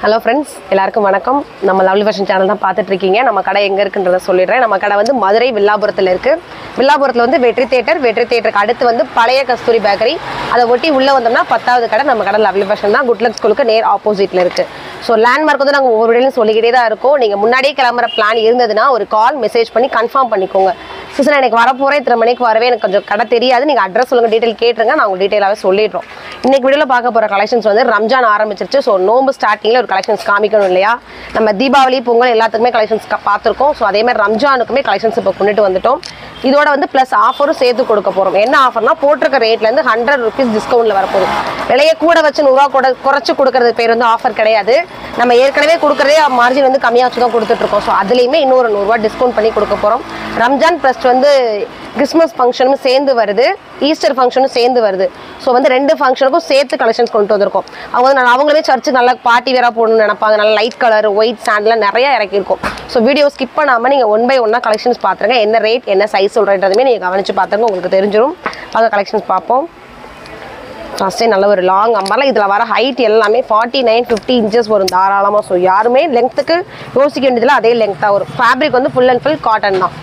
Hello friends, எல்லாருக்கும் வணக்கம். நம்ம லவ்லி ஃபேஷன் சேனல் தான் பார்த்துட்டு இருக்கீங்க. நம்ம கடை எங்க இருக்குன்றத சொல்லிடுறேன். நம்ம கடை வந்து மதுரை வில்லாபுரத்துல இருக்கு. வில்லாபுரத்துல வந்து வெற்றி தியேட்டருக்கு அடுத்து வந்து பழைய கஸ்தூரி பேக்கரி. அதை ஒட்டி உள்ள வந்தோம்னா 10வது கடை நம்ம கடை லவ்லி ஃபேஷன் தான். குட் லக் ஸ்கூலுக்கு நேர் ஆப்போசிட்ல இருக்கு. ஸோ லேண்ட்மார்க் வந்து நாங்கள் ஒவ்வொரு வீடியோலையும் சொல்லிக்கிட்டே தான் இருக்கோம். நீங்கள் முன்னாடியே கிளம்புற பிளான் இருந்ததுன்னா ஒரு கால் மெசேஜ் பண்ணி கன்ஃபார்ம் பண்ணிக்கோங்க. சிஸ்டர் எனக்கு வரப்போகிறேன், இத்தனை மணிக்கு வரவே எனக்கு கொஞ்சம் கடை தெரியாது, நீங்கள் அட்ரஸ் சொல்லுங்கள், டீட்டெயில் கேட்டுருங்க, நான் உங்களுக்கு டீட்டெயிலாகவே சொல்லிடுறோம். இன்னைக்கு வீடியோவில் பார்க்க போகிற கலெக்ஷன்ஸ் வந்து ரம்ஜான் ஆரம்பிச்சிருச்சு. ஸோ நோம்பு ஸ்டார்டிங்கில் ஒரு கலெக்ஷன்ஸ் காமிக்கணும் இல்லையா? நம்ம தீபாவளி பொங்கல் எல்லாத்துக்குமே கலெக்ஷன்ஸ் பார்த்துருக்கோம். ஸோ அதேமாதிரி ரம்ஜானுக்குமே கலெக்ஷன்ஸ் இப்போ கொண்டுட்டு வந்துட்டோம். இதோட வந்து ப்ளஸ் ஆஃபரும் சேர்த்து கொடுக்க போகிறோம். என்ன ஆஃபர்னா போட்டிருக்க ரேட்லேருந்து 100 rupees டிஸ்கவுண்ட்டில் வரப்போகுது. விலையை கூட வச்சு 100 ரூபா கூட குறைச்சி கொடுக்கறது பேர் வந்து ஆஃபர் கிடையாது. நம்ம ஏற்கனவே கொடுக்குறதே மார்ஜின் வந்து கம்மியாக வச்சு தான் கொடுத்துட்ருக்கோம். ஸோ அதுலேயுமே இன்னொரு 100 ரூபா டிஸ்கவுண்ட் பண்ணி கொடுக்க போகிறோம். ரம்ஜான் ப்ளஸ் வந்து கிறிஸ்மஸ் ஃபங்க்ஷனும் சேர்ந்து வருது, ஈஸ்டர் ஃபங்க்ஷனும் சேர்ந்து வருது. ஸோ வந்து 2 ஃபங்க்ஷனுக்கும் சேர்த்து கலெக்ஷன்ஸ் கொண்டு வந்திருக்கோம். அவங்க வந்து அவங்களே சர்ச்சு நல்லா பார்ட்டி வேறாக போடணும்னு நினைப்பாங்க. நல்லா லைட் கலர், ஒயிட் சாண்ட்லாம் நிறையா இறக்கியிருக்கும். ஸோ வீடியோ ஸ்கிப் பண்ணாமல் நீங்கள் 1 by 1 கலெக்ஷன்ஸ் பார்த்துருங்க. என்ன ரேட், என்ன சைஸ் சொல்கிறதுமே நீங்கள் கவனித்து பார்த்துருங்க, உங்களுக்கு தெரிஞ்சிடும். வாங்க கலெக்ஷன்ஸ் பார்ப்போம். ஃபஸ்ட்டே நல்ல ஒரு லாங் அம்பர்லாம். இதில் வர ஹைட் எல்லாமே 49-50 inches வரும் தாராளமாக. ஸோ யாருமே லெங்க்த்துக்கு யோசிக்க வேண்டியதில்லை, அதே லெங்க்த்தாக வரும். ஃபேப்ரிக் வந்து ஃபுல் அண்ட் ஃபுல் காட்டன் தான்.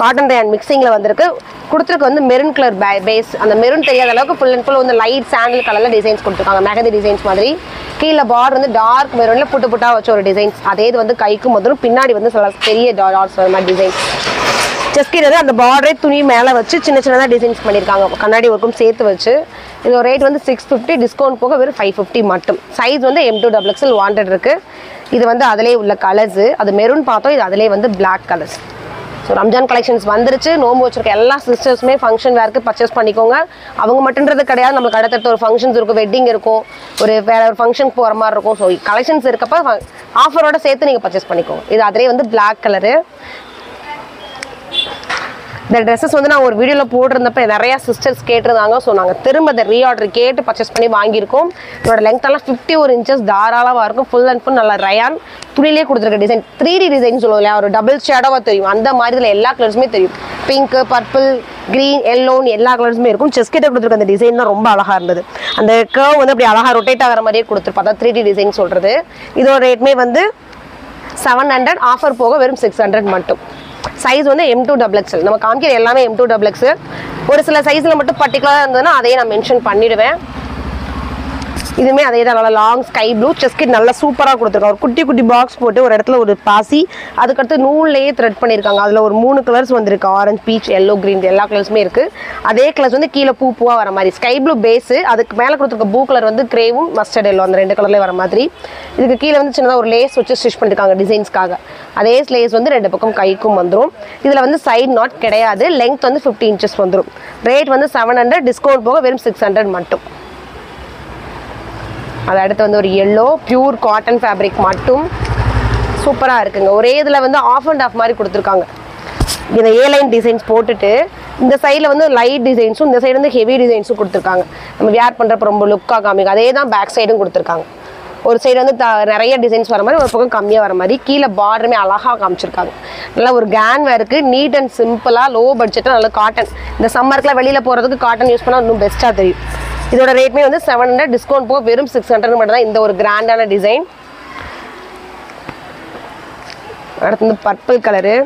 காட்டன் ரேன் மிக்சிங்கில் வந்திருக்கு. கொடுத்துருக்கு வந்து மெரூன் கலர் பேஸ். அந்த மெரூன் தெரியாத அளவுக்கு ஃபுல் அண்ட் ஃபுல் வந்து லைட் சாண்டில் கலரில் டிசைன்ஸ் கொடுத்துருக்காங்க. மெஹந்தி டிசைன்ஸ் மாதிரி. கீழே பார்டர் வந்து டார்க் மெரூனில் புட்டாக வச்ச ஒரு டிசைன்ஸ். அதே இது வந்து கைக்கும் வந்துடும். பின்னாடி வந்து சில பெரிய டாட்ஸ் வர மாதிரி டிசைன்ஸ். செஸ்கிட் வந்து அந்த பார்டரே துணி மேலே வச்சு சின்ன சின்னதாக டிசைன்ஸ் பண்ணியிருக்காங்க, கண்ணாடி ஒர்க்கும் சேர்த்து வச்சு. இதோட ரேட் வந்து 650, டிஸ்கவுண்ட் போக வெறும் 550 மட்டும். சைஸ் வந்து M2XXL வாண்டட் இருக்குது. இது வந்து அதிலே உள்ள கலர்ஸு. அது மெரூன் பார்த்தோம், இது அதிலே வந்து black colours. So Ramzan collections வந்துருச்சு. நோம்பு வச்சிருக்க எல்லா சிஸ்டர்ஸுமே ஃபங்க்ஷன் வேர்க்கு பர்ச்சேஸ் பண்ணிக்கோங்க. அவங்க மட்டுன்றது கிடையாது, நம்மளுக்கு அடுத்தடுத்த ஒரு ஃபங்க்ஷன்ஸ் இருக்கும், வெட்டிங் இருக்கும், வேற ஒரு ஃபங்க்ஷனுக்கு போகிற மாதிரி இருக்கும். ஸோ கலெக்ஷன்ஸ் இருக்கப்போ ஆஃபரோட சேர்த்து நீங்கள் பர்ச்சேஸ் பண்ணிக்கோங்க. இது அதிலே வந்து பிளாக் கலரு. இந்த ட்ரெஸ்ஸஸ் வந்து நான் ஒரு வீடியோவில் போட்டிருந்தப்போ நிறையா சிஸ்டர்ஸ் கேட்டிருந்தாங்க. ஸோ நாங்கள் திரும்ப அதை ரீஆர்டர் கேட்டு பர்ச்சேஸ் பண்ணி வாங்கியிருக்கோம். இதோட லெங்க்த்தெல்லாம் 51 inches தாராளமாக இருக்கும். ஃபுல் அண்ட் ஃபுல் நல்லா ரயான் துணிலே கொடுத்துருக்க டிசைன். 3D டிசைன் சொல்லுவோம் இல்லையா, ஒரு டபுள் ஷேடோவாக தெரியும். அந்த மாதிரி இதில் எல்லா கலர்ஸுமே தெரியும். பிங்க், பர்பிள், க்ரீன், எல்லோன்னு எல்லா கலர்ஸுமே இருக்கும். செஸ்கிட்ட கொடுத்துருக்க அந்த டிசைன் தான் ரொம்ப அழகாக இருந்தது. அந்த கர்வ் வந்து அப்படி அழகாக ரொட்டேட் ஆகிற மாதிரியே கொடுத்துருப்பா. அதான் 3D டிசைன் சொல்கிறது. இதோட ரேட்மே வந்து 700, ஆஃபர் போக வெறும் 600 மட்டும். சைஸ் வந்து M2XXL. நம்ம காமிக்கிற எல்லாமே M2XXL. ஒரு சில சைஸில் மட்டும் பர்டிகுலராக இருந்ததுன்னா அதையே நான் மென்ஷன் பண்ணிவிடுவேன். இதுவுமே அதே தான், நல்லா லாங் ஸ்கை ப்ளூ. செஸ்கிட் நல்லா சூப்பராக கொடுத்துருக்காங்க. ஒரு குட்டி குட்டி பாக்ஸ் போட்டு ஒரு இடத்துல ஒரு பாசி, அதுக்கடுத்து நூல்லையே த்ரெட் பண்ணியிருக்காங்க. அதில் ஒரு 3 கலர்ஸ் வந்திருக்கு. ஆரஞ்சு, பீச், எல்லோ, க்ரீன் எல்லா கலர்ஸுமே இருக்குது. அதே கலர்ஸ் வந்து கீழே பூவாக வர மாதிரி ஸ்கை ப்ளூ பேஸு. அதுக்கு மேலே கொடுத்துருக்க ப்ளூ கலர் வந்து கிரேவும் மஸ்டர்ட் எல்லோ, அந்த 2 கலர்லேயே வர மாதிரி. இதுக்கு கீழே வந்து சின்னதாக ஒரு லேஸ் வச்சு ஸ்டிச் பண்ணியிருக்காங்க டிசைன்ஸ்க்காக. அதே லேஸ் வந்து 2 பக்கம் கைக்கும் வந்துடும். இதில் வந்து சைட் நாட் கிடையாது. லெங்த் வந்து 50 inches வந்துடும். ரேட் வந்து 700, டிஸ்கவுண்ட் போக வெறும் 600 மட்டும். அது அடுத்து வந்து ஒரு எல்லோ பியூர் காட்டன் ஃபேப்ரிக் மட்டும் சூப்பராக இருக்குங்க. ஒரே இதில் வந்து ஆஃப் அண்ட் ஆஃப் மாதிரி கொடுத்துருக்காங்க. இந்த ஏலைன் டிசைன்ஸ் போட்டுட்டு இந்த சைடில் வந்து லைட் டிசைன்ஸும், இந்த சைடு வந்து ஹெவி டிசைன்ஸும் கொடுத்துருக்காங்க. நம்ம வேர் பண்ணுறப்ப ரொம்ப லுக்காக காமிக்கும். அதே தான் பேக் சைடும் கொடுத்துருக்காங்க. ஒரு சைடு வந்து நிறைய டிசைன்ஸ் வர மாதிரி, ஒரு பக்கம் கம்மியாக வர மாதிரி. கீழே பார்டருமே அழகாக காமிச்சிருக்காங்க. நல்லா ஒரு கேன் வேருக்கு, நீட் அண்ட் சிம்பிளாக, லோ பட்ஜெட்டாக, நல்ல காட்டன். இந்த சம்மருக்குலாம் வெளியில் போகிறதுக்கு காட்டன் யூஸ் பண்ணால் இன்னும் பெஸ்ட்டாக தெரியும். இதோட ரேட்மே வந்து 700, டிஸ்கவுண்ட் போக வெறும் 600 மட்டும் தான். இந்த ஒரு கிராண்டான டிசைன். அடுத்து வந்து பர்பிள் கலரு.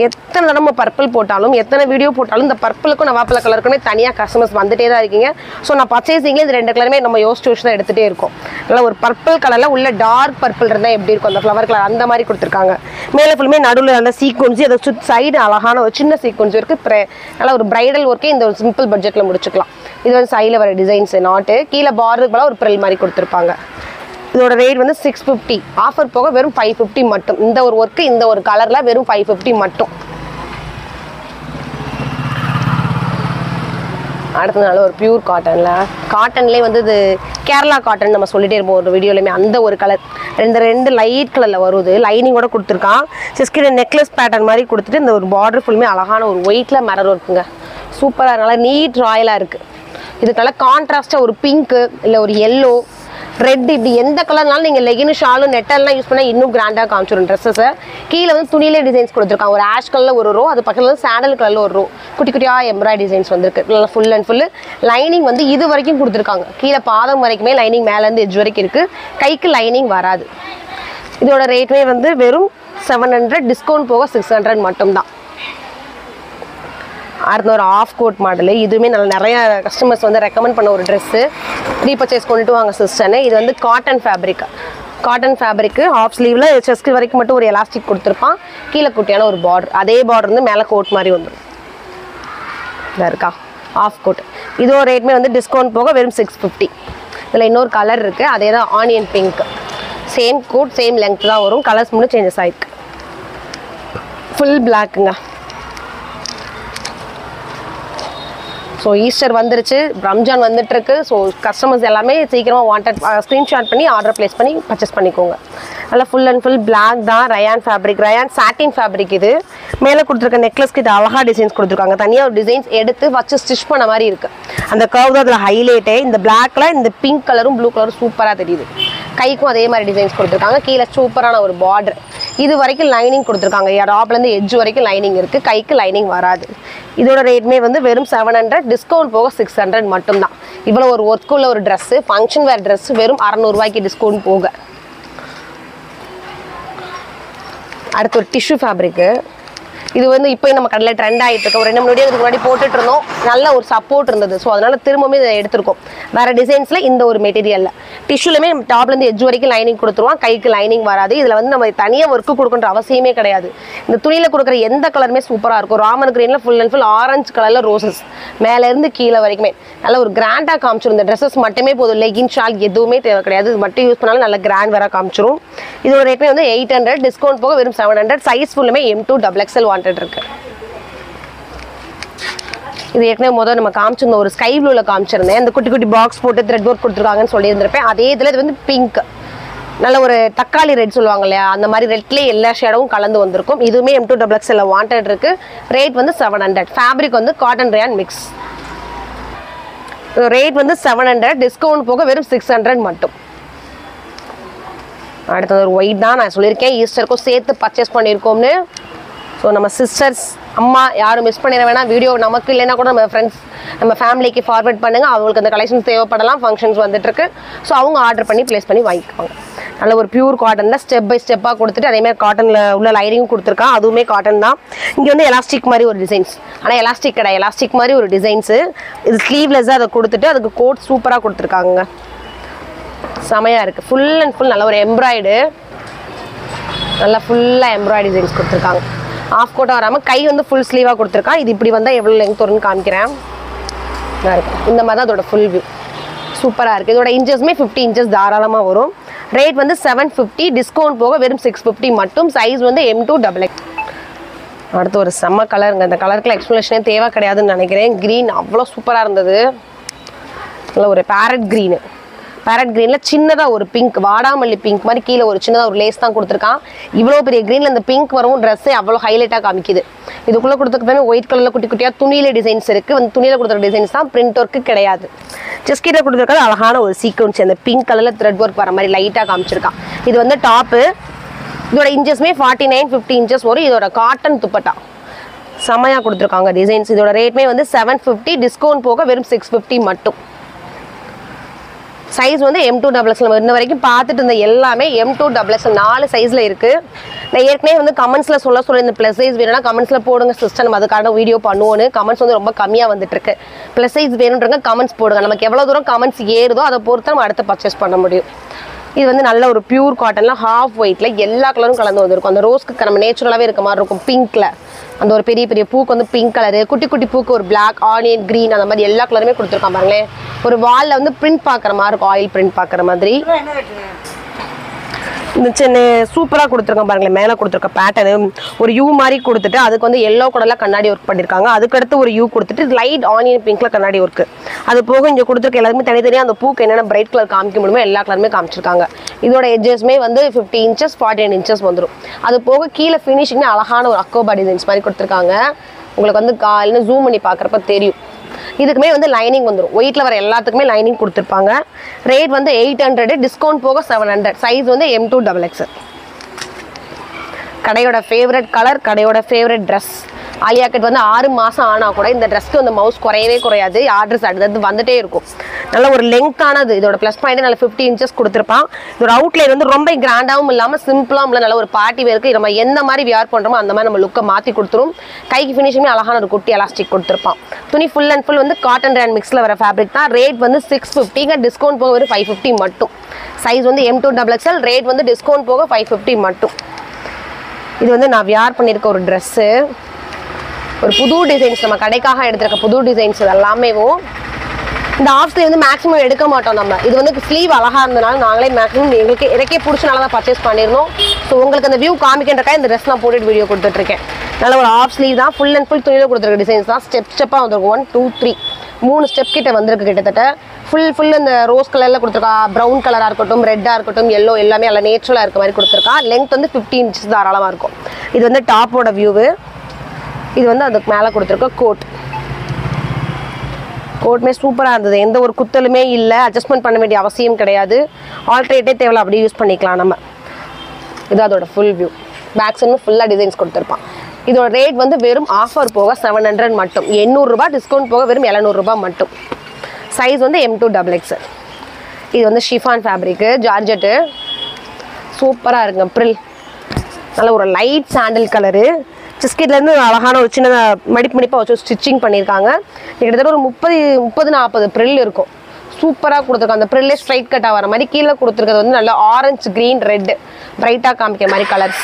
எத்தனை தடவை பர்பிள் போட்டாலும், எத்தனை வீடியோ போட்டாலும் இந்த பர்பிளுக்கும் நவாப்பழ கலருக்குமே தனியாக கஸ்டமர்ஸ் வந்துட்டே தான் இருக்கீங்க. ஸோ நான் பர்ச்சேசிங்கில் இந்த 2 கலருமே நம்ம யோசிச்சு தான் எடுத்துகிட்டே இருக்கோம். நல்லா ஒரு பர்பிள் கலரில் உள்ள டார்க் பர்பிள் இருந்தால் எப்படி இருக்கும், அந்த ஃப்ளவர் கலர் அந்த மாதிரி கொடுத்துருக்காங்க. மேலே ஃபுல்லுமே நடுவில் அந்த சீக்வன்ஸு, அதை சைடு அழகான ஒரு சின்ன சீக்வன்ஸ் இருக்குது. நல்லா ஒரு பிரைடல் ஒர்க்கே இந்த ஒரு சிம்பிள் பட்ஜெட்டில் முடிச்சுக்கலாம். இது வந்து சைடில் வர டிசைன்ஸு நாட்டு. கீழே பார்டருக்கு போல ஒரு ப்ரில் மாதிரி கொடுத்துருப்பாங்க. இதோட ரேட் வந்து 650, ஆஃபர் போக வெறும் 550 மட்டும். இந்த ஒரு ஒர்க்கு, இந்த ஒரு கலரில் வெறும் 550 மட்டும். அடுத்த நாள் ஒரு பியூர் காட்டன்லேயே வந்து இது கேரளா காட்டன் நம்ம சொல்லிட்டே இருப்போம் ஒரு வீடியோலையுமே. அந்த ஒரு கலர் ரெண்டு லைட் கலரில் வருது. லைனிங்கோட கொடுத்துருக்கான். செஸ்கிட்ட நெக்லஸ் பேட்டர்ன் மாதிரி கொடுத்துட்டு இந்த ஒரு பார்டர் ஃபுல்லுமே அழகான ஒரு ஒயிட்டில் மிரர் இருக்குங்க. சூப்பராக நல்லா நீட் ராயலாக இருக்குது. இதுக்கெல்லாம் கான்ட்ராஸ்ட்டாக ஒரு பிங்க்கு இல்லை ஒரு எல்லோ, ரெட் இப்படி எந்த கலர்னாலும் நீங்கள் லெகின் ஷாலும் நெட்டெல்லாம் யூஸ் பண்ணால் இன்னும் கிராண்டாக காமிச்சிடும் ட்ரெஸ்ஸஸை. கீழே வந்து துணியிலே டிசைன்ஸ் கொடுத்துருக்காங்க. ஒரு ஆஷ் கலரில் ஒரு ரோ, அது பக்கத்தில் வந்து சாண்டல் கலரில் ஒரு ரோ, குட்டி குட்டியாக எம்ப்ராய்டரி டிசைன்ஸ் வந்துருக்கு. நல்லா ஃபுல் அண்ட் ஃபுல்லு லைனிங் வந்து இது வரைக்கும் கொடுத்துருக்காங்க. கீழே பாதம் வரைக்குமே லைனிங், மேலேருந்து எட்ஜ் வரைக்கும் இருக்குது. கைக்கு லைனிங் வராது. இதோட ரேட்டுமே வந்து வெறும் 700, டிஸ்கவுண்ட் போக 600 மட்டும்தான். அடுத்த ஒரு ஆஃப் கோட் மாடலு. இதுவுமே நிறைய கஸ்டமர்ஸ் வந்து ரெக்கமெண்ட் பண்ண ஒரு ட்ரெஸ்ஸு. ரீபர்ச்சேஸ் கொண்டுட்டு வாங்க சிஸ்டர்னு. இது வந்து காட்டன் ஃபேப்ரிக்கு ஆஃப் ஸ்லீவில் செஸ்ட் வரைக்கும் மட்டும் ஒரு எலாஸ்டிக் கொடுத்துருப்பான். கீழே குட்டியான ஒரு பார்டர், அதே பார்டர் வந்து மேலே கோட் மாதிரி வந்துடும். இதாக இருக்கா ஆஃப் கோட். இதோட ரேட்மே வந்து டிஸ்கவுண்ட் போக வெறும் 650. இதில் இன்னொரு கலர் இருக்குது, அதே தான் onion pink. Same code same length தான் வரும். கலர்ஸ் மட்டும் சேஞ்சஸ் ஆகிருக்கு. ஃபுல் பிளாக்குங்க. ஸோ ஈஸ்டர் வந்துருச்சு, ரம்ஜான் வந்துட்டுருக்கு. ஸோ கஸ்டமர்ஸ் எல்லாமே சீக்கிரமாக வாண்டட் ஸ்க்ரீன்ஷாட் பண்ணி ஆர்டர் ப்ளேஸ் பண்ணி பர்ச்சேஸ் பண்ணிக்கோங்க. நல்லா ஃபுல் அண்ட் ஃபுல் பிளாக் தான். Rayon fabric, rayon satin fabric. இது மேலே கொடுத்துருக்க நெக்லஸ்க்கு இது அழகாக டிசைன்ஸ் கொடுத்துருக்காங்க. தனியாக ஒரு டிசைன்ஸ் எடுத்து வச்சு ஸ்டிச் பண்ண மாதிரி இருக்குது. அந்த கர்வ் தான் அதில் ஹைலைட்டே. இந்த பிளாக்ல இந்த பிங்க் கலரும் ப்ளூ கலரும் சூப்பராக தெரியுது. கைக்கும் அதே மாதிரி டிசைன்ஸ் கொடுத்துருக்காங்க. கீழே சூப்பரான ஒரு பார்டர். இது வரைக்கும் லைனிங் கொடுத்துருக்காங்க. டாப்லேருந்து எட்ஜ் வரைக்கும் லைனிங் இருக்குது. கைக்கு லைனிங் வராது. இதோட ரேட்மே வந்து வெறும் 700, டிஸ்கவுண்ட் போக 600 மட்டும்தான். இவ்வளோ ஒரு ஒர்க்குள்ள ஒரு ட்ரெஸ்ஸு, ஃபங்க்ஷன் வேர் ட்ரெஸ்ஸு வெறும் 600 ரூபாய்க்கு டிஸ்கவுண்ட் போக. அடுத்து ஒரு டிஷ்யூ ஃபேப்ரிக்கு. இது வந்து இப்போ நம்ம கடையில் ட்ரெண்ட் ஆகிட்டு இருக்கு. ஒரு 2 மணி அதுக்கு முன்னாடி போட்டுட்டு இருந்தோம். நல்ல ஒரு சப்போர்ட் இருந்தது. ஸோ அதனால திரும்பவுமே இதை எடுத்திருக்கோம். வேறு டிசைன்ஸில் இந்த ஒரு மெட்டீரியலில் டிஷ்யூலுமே டாப்லேருந்து எட்ஜ் வரைக்கும் லைனிங் கொடுத்துருவோம். கைக்கு லைனிங் வராது. இதில் வந்து நம்ம தனியாக ஒர்க்கு கொடுக்குற அவசியமே கிடையாது. இந்த துணியில் கொடுக்குற எந்த கலருமே சூப்பராக இருக்கும். ராமன் கிரீனில் ஃபுல் அண்ட் ஃபுல் ஆரஞ்சு கலரில் ரோசஸ் மேலேருந்து கீழே வரைக்குமே நல்ல ஒரு கிராண்டாக காமிச்சிரும். இந்த ட்ரெஸ்ஸஸ் மட்டுமே போதும். லெகின் ஷால் எதுவுமே தேவை கிடையாது. இது மட்டும் யூஸ் பண்ணாலும் நல்ல கிராண்ட் வேற காமிச்சிரும். இதோட ரேட்மே வந்து 800, டிஸ்கவுண்ட் போக வெறும் 700. சைஸ் ஃபுல்லுமே M2 XXL வாண்டட் இருக்கு. இது ஏற்கனவே முதல் நம்ம காமிச்சிருந்தோம். ஒரு ஸ்கை ப்ளூவில் காமிச்சிருந்தேன். அந்த குட்டி குட்டி பாக்ஸ் போட்டு த்ரெட் ஒர்க் கொடுத்துருக்காங்கன்னு சொல்லியிருந்திருப்பேன். அதே இதில் இது வந்து பிங்க், நல்ல ஒரு தக்காளி ரெட் சொல்லுவாங்க இல்லையா, அந்த மாதிரி ரெட்லேயே எல்லா ஷேடவும் கலந்து வந்திருக்கும். இதுவுமே M2 XXL வாண்டட் இருக்கு. ரேட் வந்து 700. ஃபேப்ரிக் வந்து காட்டன் ரயான் மிக்ஸ். ரேட் வந்து 700, டிஸ்கவுண்ட் போக வெறும் 600 மட்டும். அடுத்தது ஒரு ஒயிட் தான். நான் சொல்லியிருக்கேன் ஈஸ்டருக்கும் சேர்த்து பர்ச்சேஸ் பண்ணியிருக்கோம்னு. ஸோ நம்ம சிஸ்டர்ஸ், அம்மா யாரும் மிஸ் பண்ணிட வேணாம். வீடியோ நமக்கு இல்லைன்னா கூட நம்ம ஃப்ரெண்ட்ஸ், நம்ம ஃபேமிலிக்கு ஃபார்வர்ட் பண்ணுங்கள். அவங்களுக்கு அந்த கலெக்ஷன்ஸ் தேவைப்படலாம். ஃபங்க்ஷன்ஸ் வந்துட்டுருக்கு. ஸோ அவங்க ஆர்டர் பண்ணி ப்ளேஸ் பண்ணி வாங்கிக்குவாங்க. நல்ல ஒரு பியூர் காட்டனில் ஸ்டெப் பை ஸ்டெப்பாக கொடுத்துட்டு அதேமாதிரி காட்டனில் உள்ள லைனிங் கொடுத்துருக்கான். அதுவுமே காட்டன் தான். இங்கே வந்து எலாஸ்டிக் மாதிரி ஒரு டிசைன்ஸ், ஆனால் எலாஸ்டிக் கிடையாது, எலாஸ்டிக் மாதிரி ஒரு டிசைன்ஸு. இது ஸ்லீவ்லெஸ்ஸாக அதை கொடுத்துட்டு அதுக்கு கோட் சூப்பராக கொடுத்துருக்காங்க. செமையாக இருக்குது. ஃபுல் அண்ட் ஃபுல் நல்ல ஒரு எம்ப்ராய்டு, நல்லா ஃபுல்லாக எம்ப்ராய்டு டிசைன்ஸ் கொடுத்துருக்காங்க. ஆஃப் கோட்டாக வராமல் கை வந்து ஃபுல் ஸ்லீவாக கொடுத்துருக்கான். இது இப்படி வந்தால் எவ்வளோ லெங்க் வரும்னு காமிக்கிறேன். நல்லா இருக்கு. இந்த மாதிரி தான் அதோட ஃபுல் வியூ சூப்பராக இருக்குது. இதோட இன்ச்சஸ்மே 50 inches தாராளமாக வரும். ரேட் வந்து 750, டிஸ்கவுண்ட் போக வெறும் 650 மட்டும். சைஸ் வந்து M2 XX. அடுத்து ஒரு செம்ம கலருங்க. இந்த கலருக்குள்ள எக்ஸ்ப்ளனேஷனே தேவை கிடையாதுன்னு நினைக்கிறேன். க்ரீன் அவ்வளோ சூப்பராக இருந்தது. நல்ல ஒரு பேரட் க்ரீனு. பேரட் க்ரீனில் சின்னதாக ஒரு பிங்க், வாடாமல்லி பிங்க் மாதிரி கீழே ஒரு சின்னதாக ஒரு லேஸ் தான் கொடுத்துருக்கான். இவ்வளோ பெரிய க்ரீனில் இந்த பிங்க் வரவும் ட்ரெஸ்ஸே அவ்வளோ ஹைலைட்டாக காமிக்குது. இதுக்குள்ளே கொடுத்துருக்கவே ஒயிட் கலரில் குட்டி குட்டியாக துணியில் டிசைன்ஸ் இருக்குது. அந்த துணியில் கொடுத்துருக்க டிசைன்ஸ் தான், பிரிண்ட் ஒர்க்கு கிடையாது. ஜஸ்ட் கீழே கொடுத்துருக்காது அழகான ஒரு சீக்வன்ஸ், அந்த பிங்க் கலரில் த்ரெட் ஒர்க் வர மாதிரி லைட்டாக காமிச்சிருக்கான். இது வந்து டாப்பு. இதோட இன்ச்சஸ்மே 49, 50 inches வரும். இதோட காட்டன் துப்பட்டா செமையாக கொடுத்துருக்காங்க டிசைன்ஸ். இதோட ரேட்மே வந்து 750, டிஸ்கவுண்ட் போக வெறும் 650 மட்டும். சைஸ் வந்து M2 XXL. இன்ன வரைக்கும் பார்த்துட்டு இருந்த எல்லாமே M2 XXL 4 சைஸில் இருக்குது. நான் ஏற்கனவே வந்து கமெண்ட்ஸில் சொல்ல இந்த ப்ளஸ் சைஸ் வேணும்னா கமெண்ட்ஸில் போடுங்க சிஸ்டர், நம்ம அதுக்கான வீடியோ பண்ணுவோன்னு. கமெண்ட்ஸ் வந்து ரொம்ப கம்மியாக வந்துட்டுருக்கு. ப்ளஸ் சைஸ் வேணுன்றங்க கமெண்ட்ஸ் போடுங்க. நமக்கு எவ்வளோ தூரம் கமெண்ட்ஸ் ஏறுதோ அதை பொறுத்து நம்ம அடுத்து பர்ச்சேஸ் பண்ண முடியும். இது வந்து நல்ல ஒரு பியூர் காட்டனில் ஹாஃப் ஒயிட்டில் எல்லா கலரும் கலந்து வந்திருக்கும். அந்த ரோஸ்க்கு நம்ம நேச்சுரலாகவே இருக்க மாதிரி இருக்கும். பிங்க்கில் அந்த ஒரு பெரிய பெரிய பூக்கு வந்து பிங்க் கலரு, குட்டி குட்டி பூக்கு ஒரு பிளாக், ஆனியன் க்ரீன், அந்த மாதிரி எல்லா கலருமே கொடுத்துருக்கான் பாருங்களேன். ஒரு வாலில் வந்து பிரிண்ட் பார்க்குற மாதிரி இருக்கும், ஆயில் பிரிண்ட் பார்க்குற மாதிரி. இந்த சின்ன சூப்பராக கொடுத்துருக்கான் பாருங்களேன். மேலே கொடுத்துருக்க பேட்டர்னு ஒரு யூ மாதிரி கொடுத்துட்டு அதுக்கு வந்து எல்லோ கலரில் கண்ணாடி ஒர்க் பண்ணியிருக்காங்க. அதுக்கடுத்து ஒரு யூ கொடுத்துட்டு லைட் ஆனியன் பிங்க்கில் கண்ணாடி ஒர்க்கு. அது போக இங்கே கொடுத்துருக்க எல்லாருமே தனித்தனியாக அந்த பூக்கு என்னென்ன பிரைட் கலர் காமிக்க முடியுமோ எல்லா கலருமே காமிச்சிருக்காங்க. இதோட எட்ஜஸ்மே வந்து 50 inches 49 inches வந்துடும். அது போக கீழே ஃபினிஷிங்மே அழகான ஒரு அக்கோபா டிசைன்ஸ் மாதிரி கொடுத்துருக்காங்க. உங்களுக்கு வந்து காலையில் ஜூம் பண்ணி பார்க்குறப்ப தெரியும். இதுக்குமே வந்து லைனிங் வந்துடும். ஒயிட்டில் வர எல்லாத்துக்குமே லைனிங் கொடுத்துருப்பாங்க. ரேட் வந்து 800, டிஸ்கவுண்ட் போக 700. சைஸ் வந்து M2XXL. கடையோட ஃபேவரட் கலர், கடையோட ஃபேவரட் ட்ரெஸ். ஆலியா கட் வந்து 6 மாதம் ஆனால் கூட இந்த ட்ரெஸ்க்கு வந்து மவுஸ் குறையவே குறையாது. ஆர்டர்ஸ் அடுத்தது வந்துட்டே இருக்கும். நல்ல ஒரு லெங்கானது. இதோட ப்ளஸ் பாயிண்ட் நல்ல 50 inches கொடுத்துருப்பான். இதோட அவுட்லைன் வந்து ரொம்ப கிராண்டாகவும் இல்லாமல் சிம்பிளாகவும் இல்லை, நல்ல ஒரு பார்ட்டி வேருக்கு நம்ம எந்த மாதிரி வியர் பண்ணுறோமோ அந்த மாதிரி நம்ம லுக்கை மாற்றி கொடுத்துரும். கைக்கு ஃபினிஷிங்குமே அழகான ஒரு குட்டி எலாஸ்டிக் கொடுத்துருப்பான். துணி ஃபுல் அண்ட் ஃபுல் வந்து காட்டன் ரேண்ட் மிக்ஸில் வர ஃபேப்ரிக் தான். ரேட் வந்து 650, டிஸ்கவுண்ட் போக ஒரு 550 மட்டும். சைஸ் வந்து M2XXL. ரேட் வந்து டிஸ்கவுண்ட் போக 550 மட்டும். இது வந்து நான் வியர் பண்ணியிருக்க ஒரு ட்ரெஸ்ஸு, ஒரு புது டிசைன்ஸ், நம்ம கடைக்காக எடுத்திருக்க புது டிசைன்ஸ். இது எல்லாமேவும் இந்த ஆஃப் ஸ்லீவ் வந்து மேக்ஸிமம் எடுக்க மாட்டோம் நம்ம. இது வந்து ஸ்லீவ் அழகாக இருந்தனால நாங்களே மேக்ஸிமம் எங்களுக்கு இறக்கே பிடிச்சனால தான் பர்ச்சேஸ் பண்ணியிருந்தோம். ஸோ உங்களுக்கு அந்த வியூ காமிக்கின்றக்காக இந்த ட்ரெஸ் நான் போட்டுட்டு வீடியோ கொடுத்துட்ருக்கேன். நல்ல ஒரு ஆஃப் ஸ்லீவ் தான், ஃபுல் அண்ட் ஃபுல் துணியில் கொடுத்துருக்க டிசைன்ஸ் தான். ஸ்டெப்பாக வந்துருக்கும். 1 2 3 3 ஸ்டெப் கிட்ட வந்திருக்கு கிட்டத்தட்ட. ஃபுல் இந்த ரோஸ் கலரில் கொடுத்துருக்கா, ப்ரௌன் கலராக இருக்கட்டும், ரெட்டாக இருக்கட்டும், எல்லோ, எல்லாமே நல்லா நேச்சுரலாக இருக்க மாதிரி கொடுத்துருக்கா. லென்த் வந்து 15 inches தாராளமாக இருக்கும். இது வந்து டாப்போட வியூவு. இது வந்து அதுக்கு மேலே கொடுத்துருக்க கோட். கோட்மே சூப்பராக இருந்தது. எந்த ஒரு குத்தலுமே இல்லை. அட்ஜஸ்ட்மெண்ட் பண்ண வேண்டிய அவசியம் கிடையாது. ஆல்ட்ரேட்டே தேவையில்ல, அப்படியே யூஸ் பண்ணிக்கலாம் நம்ம. இது அதோட ஃபுல் வியூ. பேக் சைடுமே ஃபுல்லாக டிசைன்ஸ் கொடுத்துருப்பான். இதோட ரேட் வந்து வெறும் ஆஃபர் போக 700 மட்டும். 800 ரூபாய், டிஸ்கவுண்ட் போக வெறும் 700 ரூபாய் மட்டும். சைஸ் வந்து M2XXL. இது வந்து ஷிஃபான் ஃபேப்ரிக்கு, ஜார்ஜெட்டு. சூப்பராக இருக்குங்க. ப்ரில் நல்ல ஒரு லைட் சாண்டில் கலரு. சிஸ்கெட்லேருந்து அழகான ஒரு சின்ன மடிப்பாக வச்சு ஸ்டிச்சிங் பண்ணியிருக்காங்க. கிட்டத்தட்ட ஒரு 30-40 ப்ரில் இருக்கும். சூப்பராக கொடுத்துருக்காங்க. அந்த ப்ரில்லே ஸ்ட்ரைட் கட்டாக வர மாதிரி. கீழே கொடுத்துருக்கிறது வந்து நல்லா ஆரஞ்சு, க்ரீன், ரெட் பிரைட்டாக காமிக்கிற மாதிரி கலர்ஸ்.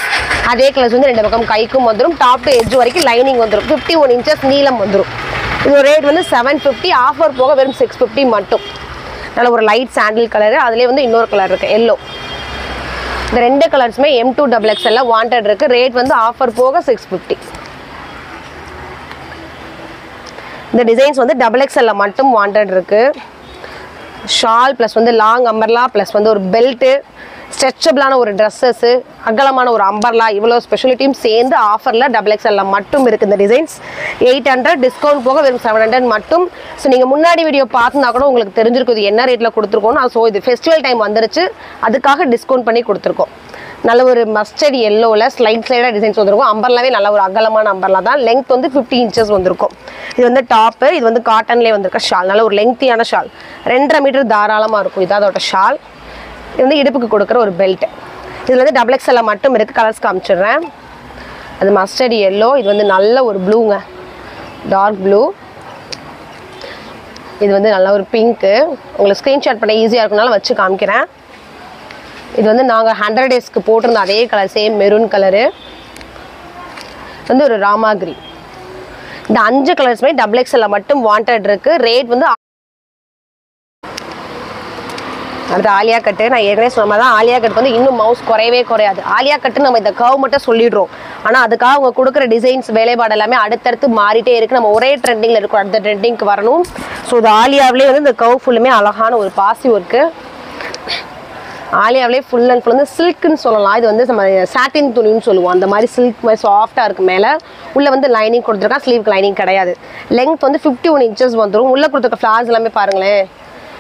அதே கலர்ஸ் வந்து 2 பக்கம் கைக்கும் வந்துடும். டாப் டு எட்ஜ் வரைக்கும் லைனிங் வந்துடும். 51 inches நீளம் வந்துடும். இது ரேட் வந்து 750, ஆஃபர் போக வெறும் 650 மட்டும். நல்ல ஒரு லைட் சாண்டில் கலரு. அதுலேயே வந்து இன்னொரு கலர் இருக்குது, எல்லோ. இந்த 2 கலர்ஸுமே M2XXL வாண்டட் இருக்குது. ரேட் வந்து ஆஃபர் போக 650. இந்த டிசைன்ஸ் வந்து XXL மட்டும் வாண்டட் இருக்குது. ஷால் ப்ளஸ் வந்து லாங் அம்பர்லா ப்ளஸ் வந்து ஒரு பெல்ட்டு, ஸ்ட்ரெச்சபிளான ஒரு ட்ரெஸ்ஸஸ்ஸு, அகலமான ஒரு அம்பர்லா, இவ்வளோ ஸ்பெஷலிட்டியும் சேர்ந்து ஆஃபரில் XXL மட்டும் இருக்குது. இந்த டிசைன்ஸ் 800, டிஸ்கவுண்ட் போக வெறும் 700 மட்டும். ஸோ நீங்கள் முன்னாடி வீடியோ பார்த்துனா கூட உங்களுக்கு தெரிஞ்சிருக்குது என்ன ரேட்டில் கொடுத்துருக்கோம். ஸோ இது ஃபெஸ்டிவல் டைம் வந்துருச்சு, அதுக்காக டிஸ்கவுண்ட் பண்ணி கொடுத்துருக்கோம். நல்ல ஒரு மஸ்டர்ட் எல்லோவில் ஸ்லைடாக டிசைன்ஸ் வந்துருக்கும். அம்பர்லாவே நல்ல ஒரு அகலமான அம்பர்லா தான். லெங்த் வந்து 50 inches வந்திருக்கும். இது வந்து டாப்பு. இது வந்து காட்டன்லேயே வந்திருக்க ஷால். நல்ல ஒரு லெங்க்த்தியான ஷால். 2.5 மீட்டர் தாராளமாக இருக்கும். இது அதோட ஷால். இது வந்து இடுப்புக்கு கொடுக்குற ஒரு பெல்ட். இதில் வந்து XXL மட்டும் இருக்குது. கலர்ஸ் காமிச்சிடுறேன். அது மஸ்டர்ட் எல்லோ. இது வந்து நல்ல ஒரு ப்ளூங்க, டார்க் ப்ளூ. இது வந்து நல்ல ஒரு பிங்க்கு. உங்களுக்கு ஸ்க்ரீன்ஷாட் பண்ண ஈஸியாக இருக்குனால வச்சு காமிக்கிறேன். இது வந்து நாங்கள் 100 daysக்கு போட்டிருந்த அதே கலர், சேம் மெரூன் கலரு. வந்து ஒரு ராமா கிரீன். இந்த 5 கலர்ஸுமே XXL மட்டும் வாண்டட் இருக்குது. ரேட் வந்து அடுத்து ஆலியா கட்டு. நான் ஏற்கனவே சொன்ன மாதிரி தான் ஆலியா கட் வந்து இன்னும் மவுஸ் குறையவே குறையாது. ஆலியா கட்டு நம்ம இந்த கர்வ் மட்டும் சொல்லிடுறோம். ஆனால் அதுக்காக அவங்க கொடுக்குற டிசைன்ஸ், வேலைப்பாடு எல்லாமே அடுத்தடுத்து மாறிட்டே இருக்குது. நம்ம ஒரே ட்ரெண்டிங்கில் இருக்கும், அடுத்த ட்ரெண்டிங்க்கு வரணும். ஸோ இது ஆலியாவிலே வந்து இந்த கர்வ் ஃபுல்லுமே அழகான ஒரு பாசி ஒர்க்கு. ஆலியாவிலே ஃபுல் அண்ட் ஃபுல் வந்து சில்க்குன்னு சொல்லலாம். இது வந்து நம்ம சாட்டின் துணின்னு சொல்லுவோம். அந்த மாதிரி சில்க் மாதிரி சாஃப்டாக இருக்குது. மேலே உள்ளே வந்து லைனிங் கொடுத்துருக்கா. ஸ்லீவ்க்கு லைனிங் கிடையாது. லெங்த் வந்து 51 inches வந்துடும். உள்ளே கொடுத்துருக்க ஃப்ளார்ஸ் எல்லாமே பாருங்களேன்.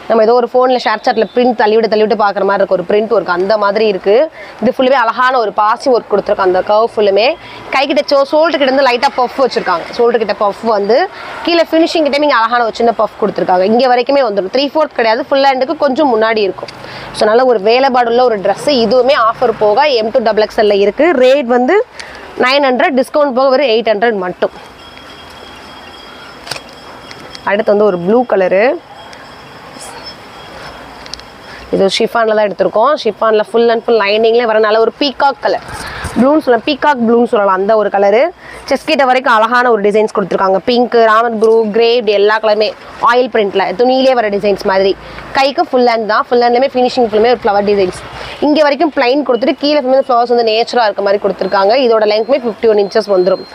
நம்ம ஏதோ ஒரு ஃபோனில் ஷேர் சாட்டில் பிரிண்ட் தள்ளிவிட்டு பார்க்குற மாதிரி இருக்குது. ஒரு பிரிண்ட் ஒர்க் அந்த மாதிரி இருக்குது. இது ஃபுல்லுமே அழகான ஒரு பாசி ஒர்க் கொடுத்துருக்காங்க. அந்த கர்வ் ஃபுல்லுமே கைக்கிட்ட ஷோல்டர் கிட்ட வந்து லைட்டாக பஃப் வச்சுருக்காங்க. ஷோல்டர் கிட்ட பஃப் வந்து கீழே ஃபினிஷிங் கிட்டே இங்கே அழகான ஒரு சின்ன பஃப் கொடுத்துருக்காங்க. இங்கே வரைக்குமே வந்துடும். 3/4 கிடையாது, ஃபுல் ஹேண்டுக்கு கொஞ்சம் முன்னாடி இருக்கும். ஸோ நல்ல ஒரு வேலைப்பாடு உள்ள ஒரு ட்ரெஸ்ஸு. இதுவுமே ஆஃபர் போக M2XXL இருக்குது. ரேட் வந்து 900, டிஸ்கவுண்ட் போக வெறும் 800 மட்டும். அடுத்து வந்து ஒரு ப்ளூ கலரு. இது ஷிஃபானில் தான் எடுத்திருக்கோம். ஷிஃபானில் ஃபுல் அண்ட் ஃபுல் லைனிங்லேயே வரனால ஒரு பீகாக் கலர், ப்ளூன்னு சொல்லலாம், பீகாக் ப்ளூன்னு சொல்லலாம். அந்த ஒரு கலரு. செஸ்ட் கிட்ட வரைக்கும் அழகான ஒரு டிசைன்ஸ் கொடுத்துருக்காங்க. பிங்க், ராமர் ப்ளூ, கிரே, இப்படி எல்லா கலருமே ஆயில் பிரிண்ட்டில் துணியிலே வர டிசைன்ஸ் மாதிரி. கைக்கு ஃபுல் ஹேண்ட் தான். ஃபுல் ஹேண்ட்லேயுமே ஃபினிஷிங் ஃபுல்லுமே ஒரு ஃப்ளவர் டிசைன்ஸ். இங்கே வரைக்கும் பிளைன் கொடுத்துட்டு கீழே ஃபுல்லுமே ஃப்ளவர்ஸ் வந்து நேச்சுரலாக இருக்க மாதிரி கொடுத்துருக்காங்க. இதோட லெங்க்மே 51 inches வந்துடும்.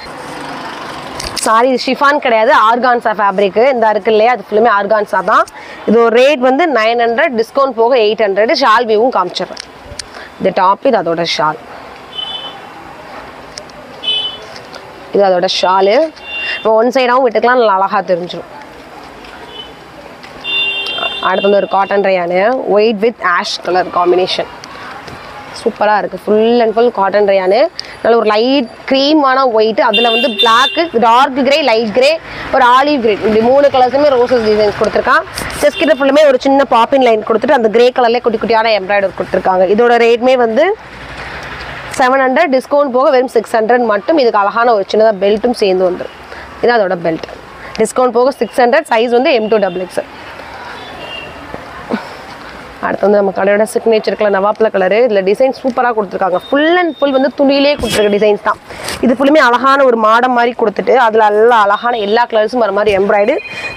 சாரி, இது ஷிஃபான் கிடையாது, ஆர்கான்ஸா ஃபேப்ரிக்கு. இந்த இருக்கு இல்லையா, அது ஃபுல்லுமே ஆர்கான்ஸா தான். இது ஒரு ரேட் வந்து 900, டிஸ்கவுண்ட் போக 800. ஷால் வியூவும் காமிச்சிடுறேன். இந்த டாப், இது அதோட ஷால். இது அதோட ஷாலு. இப்போ ஒன் சைடாகவும் விட்டுக்கலாம், நல்லா அழகாக தெரிஞ்சிடும். அடுத்து வந்து ஒரு cotton rayon white with ash colour combination சூப்பராக இருக்குது. Full and full cotton rayon நல்ல ஒரு லைட் க்ரீமான ஒயிட், அதில் வந்து black, dark grey, light grey, ஒரு ஆலிவ் கிரே, இப்படி 3 கலர்ஸுமே ரோசஸ் டிசைன்ஸ் கொடுத்துருக்கான். செஸ்ட் கிட்ட ஃபுல்லுமே ஒரு சின்ன பாப்பின் லைன் கொடுத்துட்டு அந்த கிரே கலர்லேயே குட்டி குட்டியான எம்ப்ராய்டர் கொடுத்துருக்காங்க. இதோட ரேட்மே வந்து 700, டிஸ்கவுண்ட் போக வெறும் 600 மட்டும். இதுக்கு அழகான ஒரு சின்னதாக பெல்ட்டும் சேர்ந்து வந்துடும். இதான் அதோட பெல்ட். டிஸ்கவுண்ட் போக 600, சைஸ் வந்து M2XX. அடுத்து வந்து நம்ம கடையோட சிக்னேச்சர் கலர் நவாப்ல கலரு. இதில் டிசைன் சூப்பராக கொடுத்துருக்காங்க. ஃபுல் அண்ட் ஃபுல் வந்து துணியிலே கொடுத்துருக்க டிசைன்ஸ் தான். இது ஃபுல்லுமே அழகான ஒரு மாடம் மாதிரி கொடுத்துட்டு அதில் எல்லாம் அழகான எல்லா கலர்ஸும் வர மாதிரி எம்ப்ராய்டு,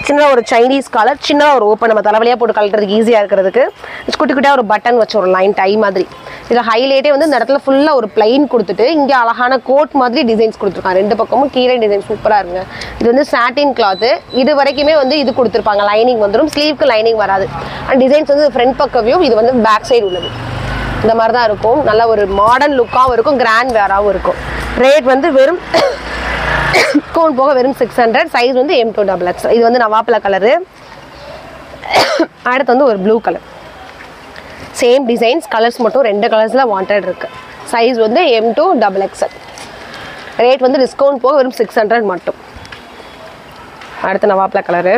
சின்னதாக ஒரு சைனீஸ் காலர், சின்னதாக ஒரு ஓப்பன், நம்ம தலைவலியாக போட்டு கழட்டுறதுக்கு ஈஸியாக இருக்கிறதுக்கு குட்டி குட்டியாக ஒரு பட்டன் வச்ச ஒரு லைன் டை மாதிரி. இதில் ஹைலைட்டே வந்து இந்த இடத்துல ஃபுல்லாக ஒரு பிளைன் கொடுத்துட்டு இங்கே அழகான கோட் மாதிரி டிசைன்ஸ் கொடுத்துருக்காங்க. 2 பக்கமும் கீழே டிசைன் சூப்பராக இருக்குங்க. இது வந்து சாட்டின் கிளாத்து. இது வரைக்குமே வந்து இது கொடுத்துருப்பாங்க, லைனிங் வந்துடும். ஸ்லீவ்க்கு லைனிங் வராது. அண்ட் டிசைன்ஸ் வந்து ஃப்ரண்ட் பக்க வியூ, இது வந்து பேக் சைடு உள்ளது. இந்த மாதிரி தான் இருக்கும். நல்ல ஒரு மாடர்ன் லுக்காகவும் இருக்கும், கிராண்ட் வேராகவும் இருக்கும். ரேட் வந்து வெறும் டிஸ்கவுண்ட் போக வெறும் 600, சைஸ் வந்து M2XX. இது வந்து நவாப்ல கலரு. அடுத்து வந்து ஒரு blue colour, same designs, colours மட்டும் 2 கலர்ஸில் வாண்டட் இருக்குது. சைஸ் வந்து M2XX. ரேட் வந்து டிஸ்கவுண்ட் போக வெறும் 600 மட்டும். அடுத்து நவாப்ல colour,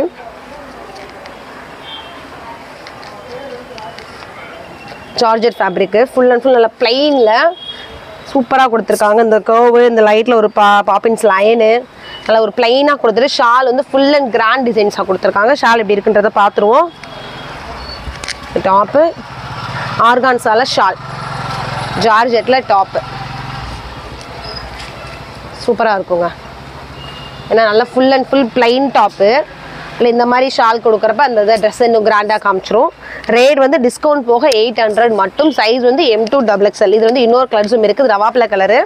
georgette fabric, full and full நல்லா பிளெயினில் சூப்பராக கொடுத்துருக்காங்க. இந்த கர்வு, இந்த லைட்டில் ஒரு பாப்பின்ஸ் லைனு, நல்லா ஒரு பிளெயினாக கொடுத்துட்டு ஷால் வந்து ஃபுல் அண்ட் கிராண்ட் டிசைன்ஸாக கொடுத்துருக்காங்க. ஷால் எப்படி இருக்குன்றதை பார்த்துருவோம். டாப்பு ஆர்கான்ஸால ஷால், ஜார்ஜெட்டில் டாப்பு சூப்பராக இருக்குங்க. ஏன்னா நல்லா full and full plain top, இல்லை இந்த மாதிரி ஷால் கொடுக்குறப்ப அந்த ட்ரெஸ் இன்னும் கிராண்டாக காமிச்சிரும். ரேட் வந்து டிஸ்கவுண்ட் போக 800 மட்டும். சைஸ் வந்து M2XX. இது வந்து இன்னொரு கலர்ஸும் இருக்குது, ரவாப்ல கலரு.